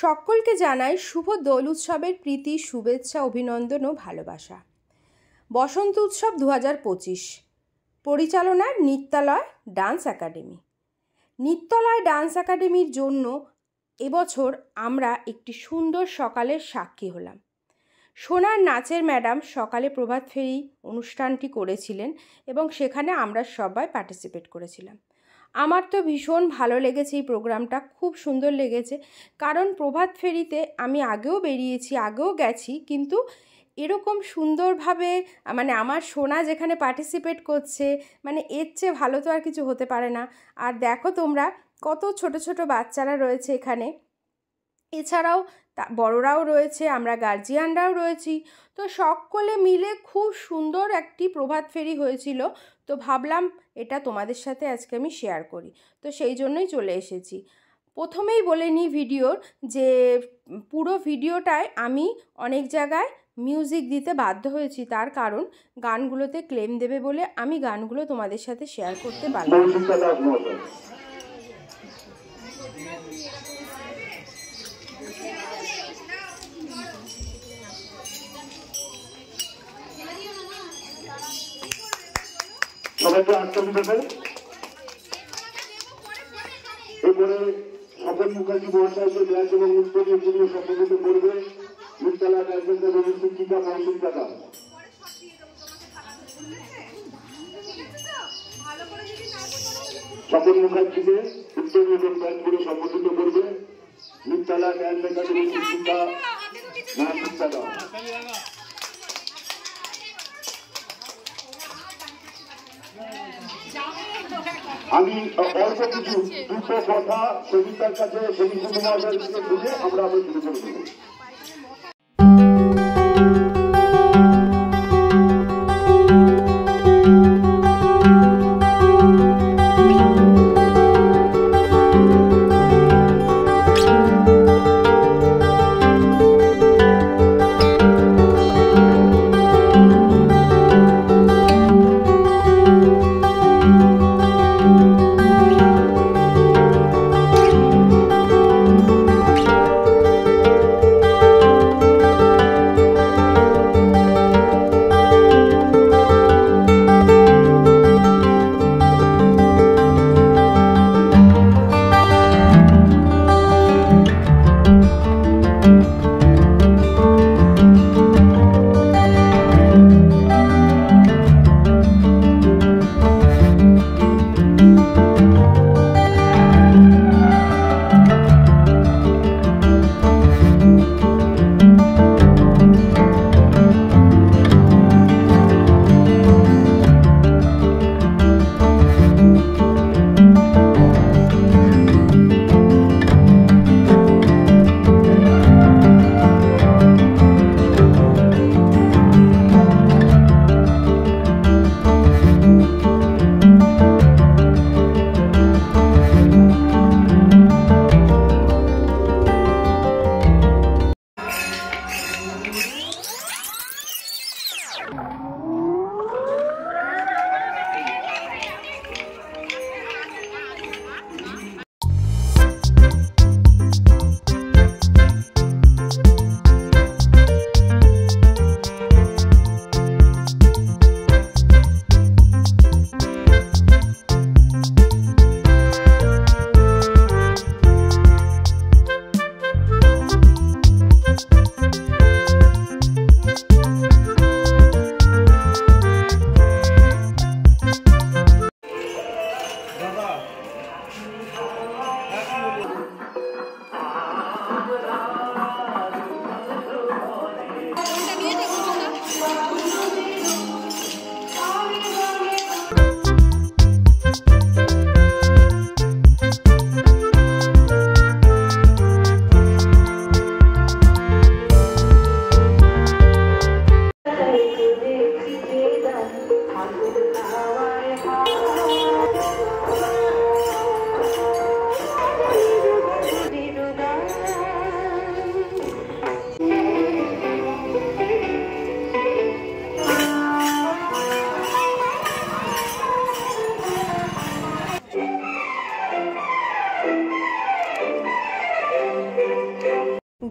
সকলকে জানাই শুভ দোল উৎসবের প্রীতি, শুভেচ্ছা, অভিনন্দন ও ভালোবাসা। বসন্ত উৎসব 2025 পরিচালনার নৃত্যালয় ডান্স একাডেমি। নৃত্যালয় ডান্স একাডেমির জন্য এবছর আমরা একটি সুন্দর সকালের সাক্ষী হলাম। সোনার নাচের ম্যাডাম সকালে প্রভাত ফেরি অনুষ্ঠানটি করেছিলেন এবং সেখানে আমরা সবাই পার্টিসিপেট করেছিলাম। আমার তো ভীষণ ভালো লেগেছে, এই প্রোগ্রামটা খুব সুন্দর লেগেছে। কারণ প্রভাত ফেরিতে আমি আগেও বেরিয়েছি, আগেও গেছি, কিন্তু এরকম সুন্দরভাবে মানে আমার সোনা যেখানে পার্টিসিপেট করছে, মানে এর চেয়ে ভালো তো আর কিছু হতে পারে না। আর দেখো তোমরা কত ছোট ছোট বাচ্চারা রয়েছে এখানে, এছাড়াও বড়রাও রয়েছে, আমরা গার্জিয়ানরাও রয়েছি। তো সকলে মিলে খুব সুন্দর একটি প্রভাত ফেরি হয়েছিল। তো ভাবলাম এটা তোমাদের সাথে আজকে আমি শেয়ার করি, তো সেই জন্যই চলে এসেছি। প্রথমেই বলে নিই ভিডিওর যে পুরো ভিডিওটায় আমি অনেক জায়গায় মিউজিক দিতে বাধ্য হয়েছি, তার কারণ গানগুলোতে ক্লেম দেবে বলে আমি গানগুলো তোমাদের সাথে শেয়ার করতে পারলাম। সবাইকে আটকানো দেবে। এরপরে স্বপন মুখার্জি মহাশয়কে ব্যাস এবং উত্তরীয় পুরীয় সম্মানিত করবে বিদ্যালয় ডাক্তার শিক্ষিকা মৌসুম কাকা। স্বপন মুখার্জিকে উত্তরীয় এবং ব্যাস করে সম্মানিত করবে বিদ্যালয় ডান্স একাডেমির শিক্ষিকা মৌসুম কাকা। আমি অল্প কিছু দুটো কথা সবিতার কাছে সবিতা মহাশয়ের থেকে বুঝে আমরা আবার শুরু করে দেবো।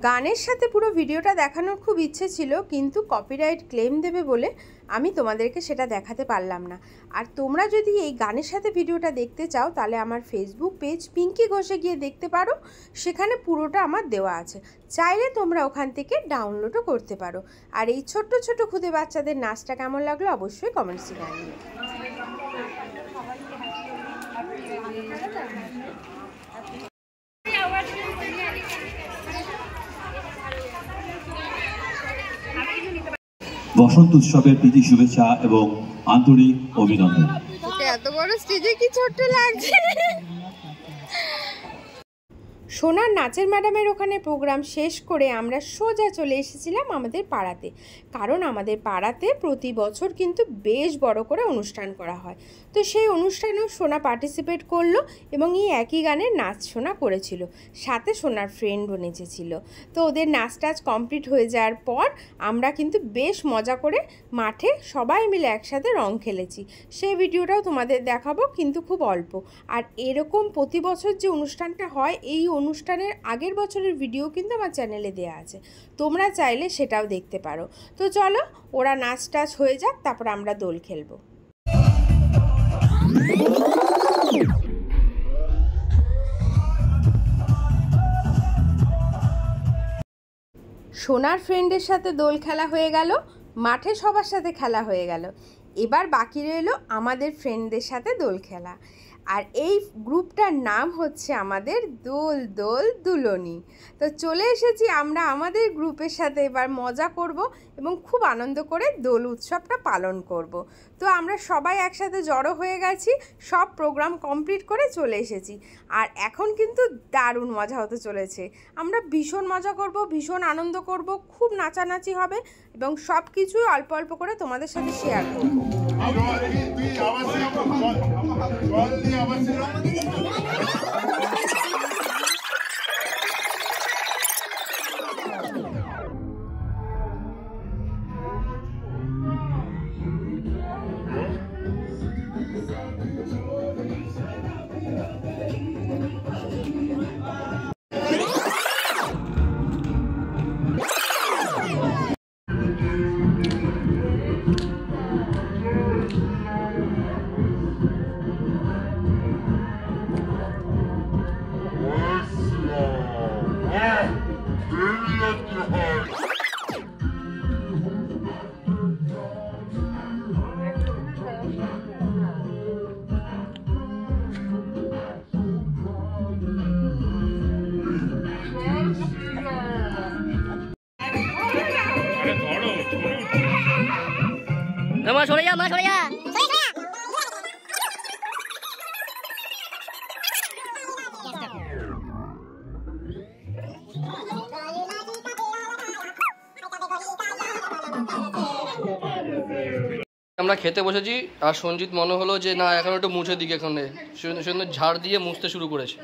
গানের সাথে পুরো ভিডিওটা দেখানোর খুব ইচ্ছে ছিল, কিন্তু কপিরাইট ক্লেম দেবে বলে আমি তোমাদেরকে সেটা দেখাতে পারলাম না। আর তোমরা যদি এই গানের সাথে ভিডিওটা দেখতে চাও তাহলে আমার ফেসবুক পেজ পিঙ্কি ঘোষে গিয়ে দেখতে পারো, সেখানে পুরোটা আমার দেওয়া আছে, চাইলে তোমরা ওখান থেকে ডাউনলোডও করতে পারো। আর এই ছোট্ট ছোট্ট খুদে বাচ্চাদের নাচটা কেমন লাগলো অবশ্যই কমেন্টসে জানিও। বসন্ত উৎসবের প্রীতি শুভেচ্ছা এবং আন্তরিক অভিনন্দন। এত বড় স্টেজে কি ছোট্ট লাগছে। সোনার নাচের ম্যাডামের ওখানে প্রোগ্রাম শেষ করে আমরা সোজা চলে এসেছিলাম আমাদের পাড়াতে, কারণ আমাদের পাড়াতে প্রতি বছর কিন্তু বেশ বড় করে অনুষ্ঠান করা হয়। তো সেই অনুষ্ঠানেও সোনা পার্টিসিপেট করলো এবং এই একই গানের নাচ সোনা করেছিল, সাথে সোনার ফ্রেন্ডও নেচেছিল। তো ওদের নাচ টাচ কমপ্লিট হয়ে যাওয়ার পর আমরা কিন্তু বেশ মজা করে মাঠে সবাই মিলে একসাথে রং খেলেছি। সেই ভিডিওটাও তোমাদের দেখাবো, কিন্তু খুব অল্প। আর এরকম প্রতি বছর যে অনুষ্ঠানটা হয়, এই অনুষ্ঠানের আগের বছরের ভিডিও কিন্তু আমার চ্যানেলে দেওয়া আছে, তোমরা চাইলে সেটাও দেখতে পারো। তো চলো ওরা নাচ টাচ হয়ে যাক, তারপর আমরা দোল খেলবো। সোনার ফ্রেন্ডের সাথে দোল খেলা হয়ে গেল, মাঠে সবার সাথে খেলা হয়ে গেল, এবার বাকি রইল আমাদের ফ্রেন্ডদের সাথে দোল খেলা। আর এই গ্রুপটার নাম হচ্ছে আমাদের দোল দোল দুলনি। তো চলে এসেছি আমরা আমাদের গ্রুপের সাথে এবার মজা করব এবং খুব আনন্দ করে দোল উৎসবটা পালন করব। তো আমরা সবাই একসাথে জড়ো হয়ে গেছি, সব প্রোগ্রাম কমপ্লিট করে চলে এসেছি। আর এখন কিন্তু দারুণ মজা হতে চলেছে, আমরা ভীষণ মজা করব, ভীষণ আনন্দ করব, খুব নাচানাচি হবে এবং সব কিছুই অল্প অল্প করে তোমাদের সাথে শেয়ার করব। মা সরে যা, মা সরে যা। আমরা খেতে বসেছি আর সঞ্জিত মনে হলো যে না এখন একটু মুছে দিকে, এখন সুন্দর ঝাড় দিয়ে মুছতে শুরু করেছে।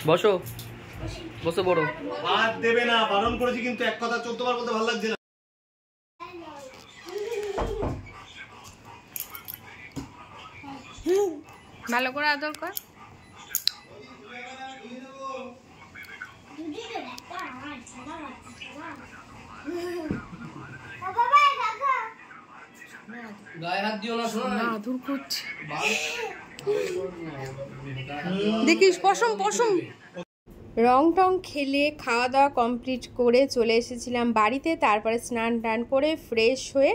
বসো বসে পড়ো। হাত দেবে না, বারণ করেছি, কিন্তু এক কথা 14 বার বলতে ভালো লাগছে না। ভালো করে আদর কর। গায়ে হাত দিও না, শোনো না, আদর করছে, দেখিস পশম পশম। রং টং খেলে খাওয়া দাওয়া কমপ্লিট করে চলে এসেছিলাম বাড়িতে। তারপরে স্নান টান করে ফ্রেশ হয়ে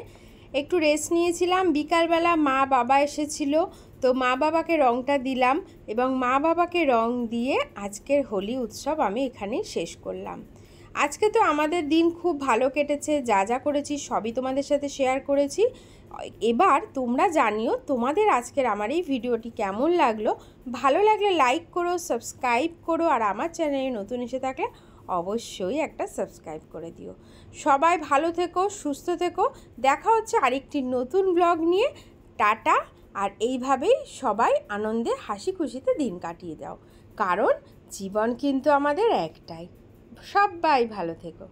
একটু রেস্ট নিয়েছিলাম। বিকালবেলা মা বাবা এসেছিল, তো মা বাবাকে রংটা দিলাম এবং মা বাবাকে রং দিয়ে আজকের হোলি উৎসব আমি এখানেই শেষ করলাম। আজকে তো আমাদের দিন খুব ভালো কেটেছে, যা যা করেছি সবই তোমাদের সাথে শেয়ার করেছি। এবার তোমরা জানিও তোমাদের আজকের আমার এই ভিডিওটি কেমন লাগলো। ভালো লাগলে লাইক করো, সাবস্ক্রাইব করো, আর আমার চ্যানেলে নতুন এসে থাকলে অবশ্যই একটা সাবস্ক্রাইব করে দিও। সবাই ভালো থেকো, সুস্থ থেকো, দেখা হচ্ছে আরেকটি নতুন ব্লগ নিয়ে। টাটা। আর এইভাবেই সবাই আনন্দে হাসি খুশিতে দিন কাটিয়ে দাও, কারণ জীবন কিন্তু আমাদের একটাই। সবাই ভালো থেকো।